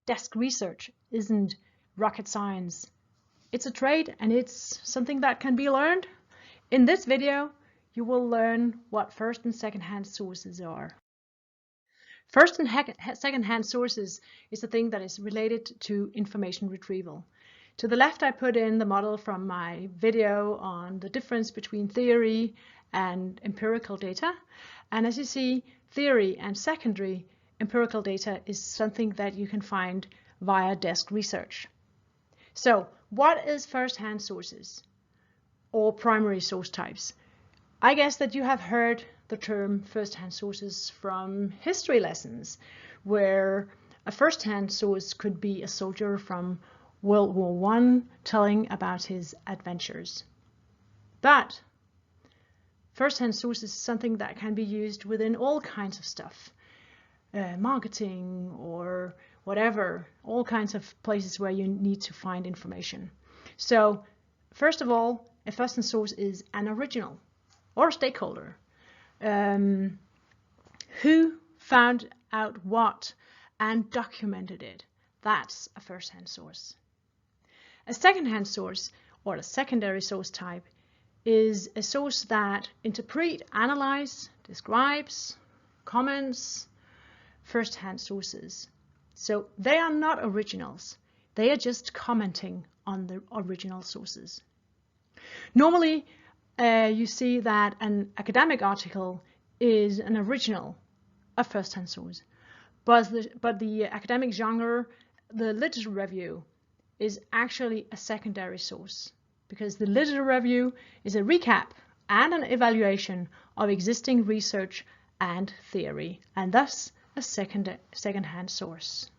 desk research isn't rocket science. It's a trade and it's something that can be learned. In this video, you will learn what first and second-hand sources are. First and second-hand sources is the thing that is related to information retrieval. To the left, I put in the model from my video on the difference between theory and empirical data. And as you see, theory and secondary empirical data is something that you can find via desk research. So what is first-hand sources or primary source types? I guess that you have heard the term first-hand sources from history lessons, where a first-hand source could be a soldier from World War I telling about his adventures. But first-hand source is something that can be used within all kinds of stuff, marketing or whatever, all kinds of places where you need to find information. So first of all, a first-hand source is an original or a stakeholder. Who found out what and documented it? That's a first-hand source. A second-hand source, or a secondary source type, is a source that interprets, analyzes, describes, comments first-hand sources. So they are not originals. They are just commenting on the original sources. Normally, you see that an academic article is an original, a first-hand source. But the academic genre, the literature review, is actually a secondary source, because the literature review is a recap and an evaluation of existing research and theory, and thus a second-hand source.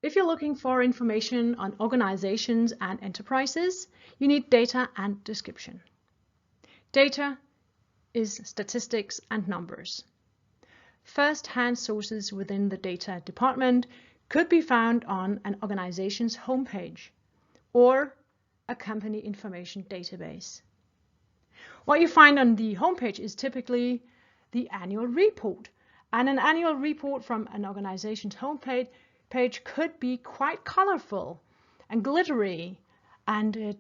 If you're looking for information on organizations and enterprises, you need data and description. Data is statistics and numbers. First-hand sources within the data department could be found on an organization's homepage or a company information database. What you find on the homepage is typically the annual report, and an annual report from an organization's homepage could be quite colorful and glittery and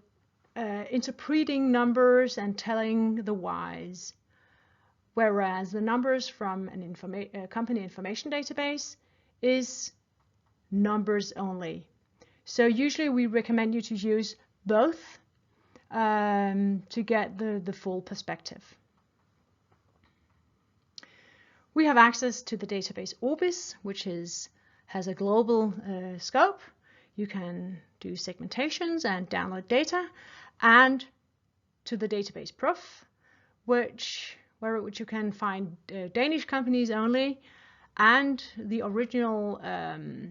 interpreting numbers and telling the whys. Whereas the numbers from a company information database is numbers only. So usually we recommend you to use both to get the full perspective. We have access to the database Orbis, which has a global scope. You can do segmentations and download data, and to the database Proof, which you can find Danish companies only and the original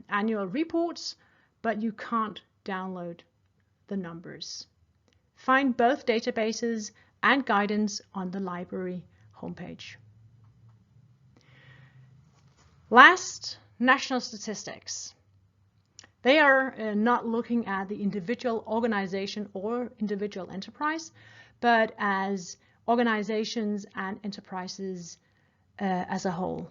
annual reports, but you can't download the numbers. Find both databases and guidance on the library homepage. Last, national statistics. They are not looking at the individual organization or individual enterprise, but as organizations and enterprises as a whole.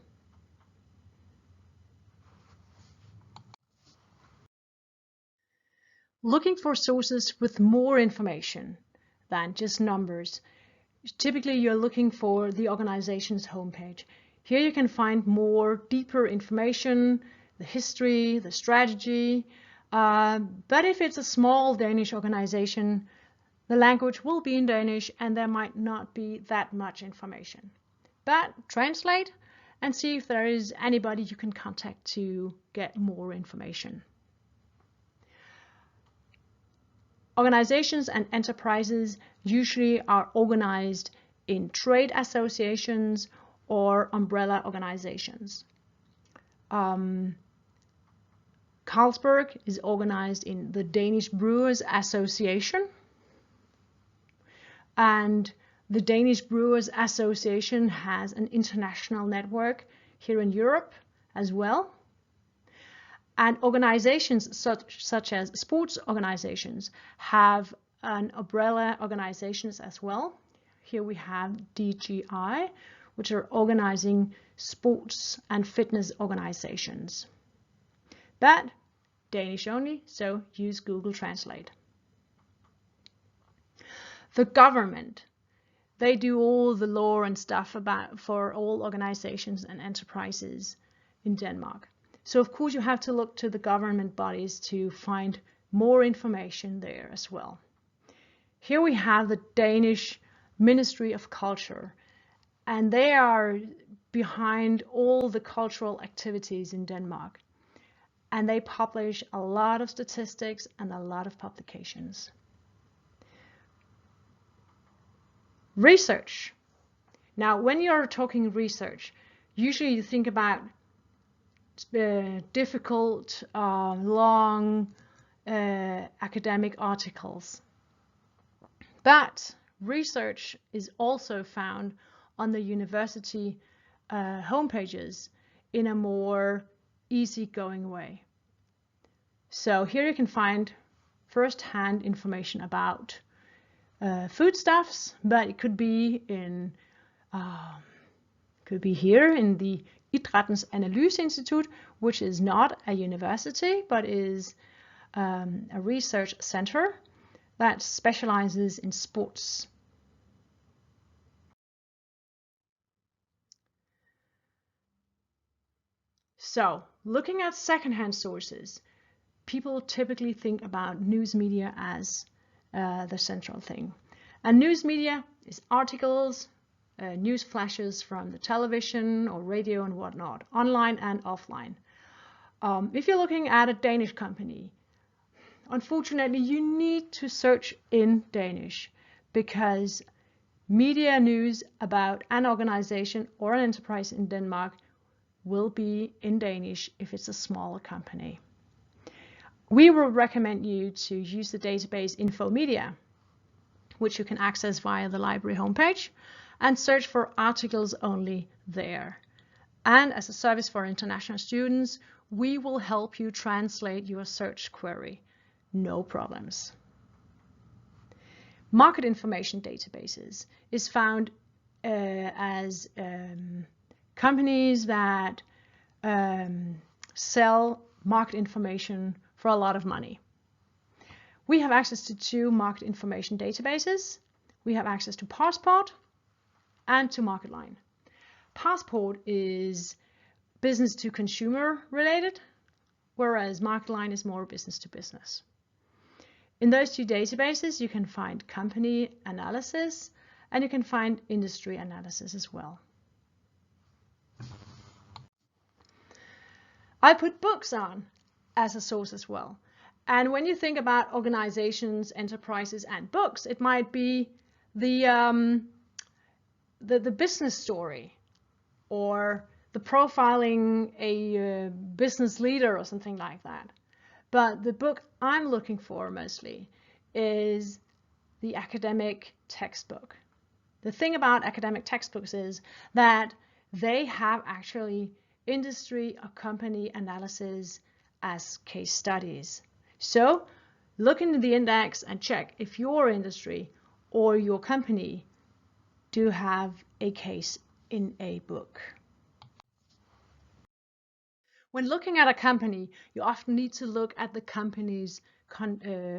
Looking for sources with more information than just numbers. Typically, you're looking for the organization's homepage. Here you can find more deeper information, the history, the strategy. But if it's a small Danish organization, the language will be in Danish and there might not be that much information. But translate and see if there is anybody you can contact to get more information. Organizations and enterprises usually are organized in trade associations or umbrella organizations. Carlsberg is organized in the Danish Brewers Association, and the Danish Brewers Association has an international network here in Europe as well. And organizations such as sports organizations have an umbrella organizations as well. Here we have DGI, which are organizing sports and fitness organizations. But Danish only, so use Google Translate. The government, they do all the law and stuff for all organizations and enterprises in Denmark. So of course you have to look to the government bodies to find more information there as well. Here we have the Danish Ministry of Culture, and they are behind all the cultural activities in Denmark. And they publish a lot of statistics and a lot of publications. Research. Now, when you're talking research, usually you think about difficult, long academic articles. But research is also found on the university homepages in a more easygoing way. So here you can find first-hand information about foodstuffs, but it could be here in the Idrættens Analyseinstitut, which is not a university but is a research center that specializes in sports. So, looking at secondhand sources, people typically think about news media as the central thing. And news media is articles, news flashes from the television or radio and whatnot, online and offline. If you're looking at a Danish company, unfortunately you need to search in Danish, because media news about an organization or an enterprise in Denmark will be in Danish if it's a smaller company. We will recommend you to use the database Infomedia, which you can access via the library homepage, and search for articles only there. And as a service for international students, we will help you translate your search query. No problems. Market information databases is found as companies that sell market information for a lot of money. We have access to 2 market information databases. We have access to Passport and to Marketline. Passport is business to consumer related, whereas Marketline is more business to business. In those 2 databases, you can find company analysis and you can find industry analysis as well. I put books on as a source as well. And when you think about organizations, enterprises, and books, it might be the business story, or the profiling a business leader or something like that. But the book I'm looking for mostly is the academic textbook. The thing about academic textbooks is that they have actually industry or company analysis as case studies. So look into the index and check if your industry or your company do have a case in a book. When looking at a company, you often need to look at the company's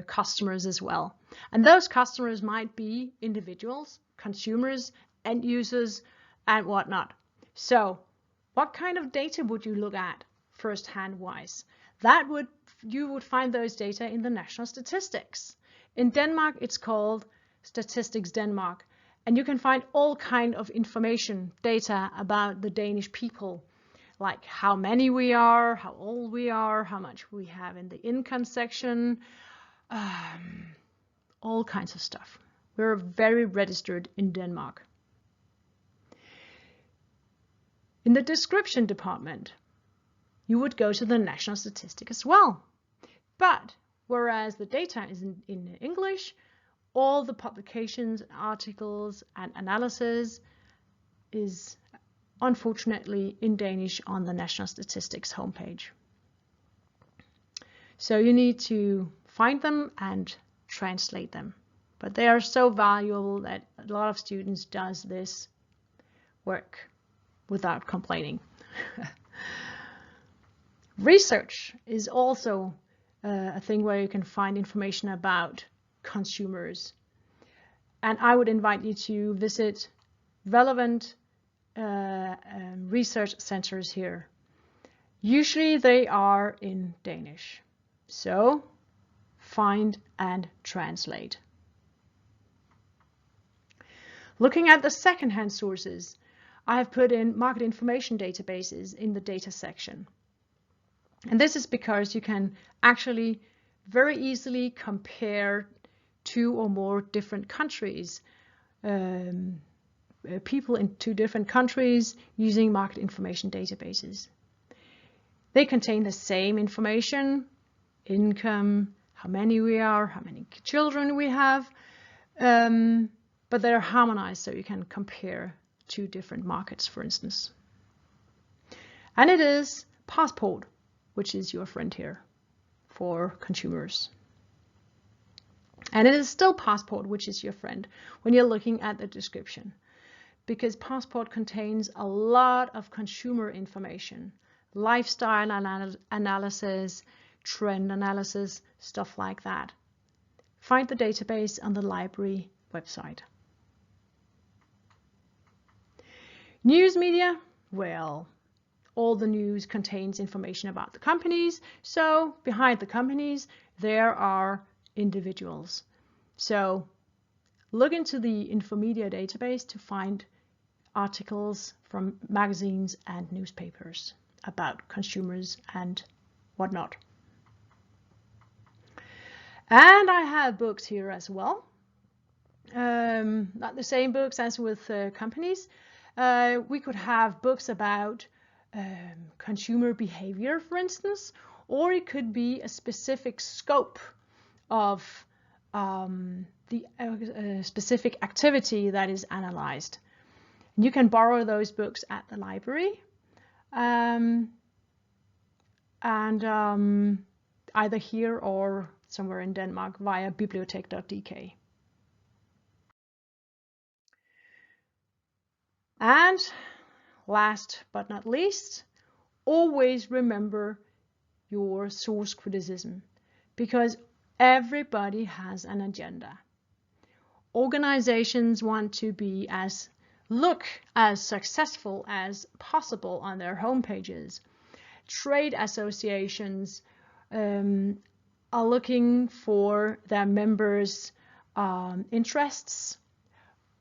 customers as well. And those customers might be individuals, consumers, end users, and whatnot. So what kind of data would you look at first-hand wise? You would find those data in the national statistics. In Denmark, it's called Statistics Denmark, and you can find all kind of information, data about the Danish people, like how many we are, how old we are, how much we have in the income section, all kinds of stuff. We're very registered in Denmark. In the description department, you would go to the national statistic as well. But whereas the data is in English, all the publications, articles, and analysis is unfortunately in Danish on the National Statistics homepage. So you need to find them and translate them. But they are so valuable that a lot of students does this work without complaining. Research is also a thing where you can find information about consumers. And I would invite you to visit relevant research centers here. Usually they are in Danish. So find and translate. Looking at the second-hand sources, I have put in market information databases in the data section. And this is because you can actually very easily compare 2 or more different countries, people in 2 different countries using market information databases. They contain the same information, income, how many we are, how many children we have, but they're harmonized so you can compare 2 different markets, for instance. And it is Passport, which is your friend here for consumers. And it is still Passport, which is your friend when you're looking at the description, because Passport contains a lot of consumer information, lifestyle analysis, trend analysis, stuff like that. Find the database on the library website. News media, well, all the news contains information about the companies, so behind the companies there are individuals. So look into the Infomedia database to find articles from magazines and newspapers about consumers and whatnot. And I have books here as well. Not the same books as with companies. We could have books about consumer behavior, for instance, or it could be a specific scope of the specific activity that is analyzed. And you can borrow those books at the library either here or somewhere in Denmark via bibliotek.dk. And last but not least, always remember your source criticism, because everybody has an agenda. Organizations want to be look as successful as possible on their homepages. Trade associations are looking for their members' interests.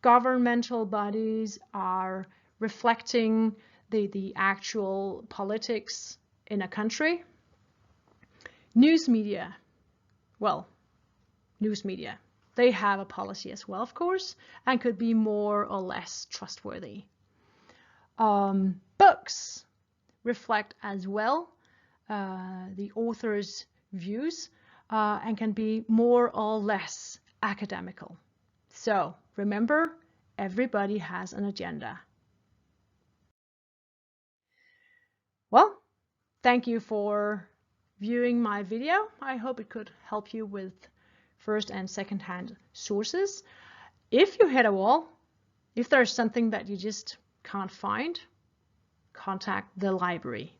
Governmental bodies are reflecting the actual politics in a country. News media, well, news media, they have a policy as well, of course, and could be more or less trustworthy. Books reflect as well the author's views and can be more or less academical. So remember, everybody has an agenda. Well, thank you for viewing my video. I hope it could help you with first and second hand sources. If you hit a wall, if there's something that you just can't find, contact the library.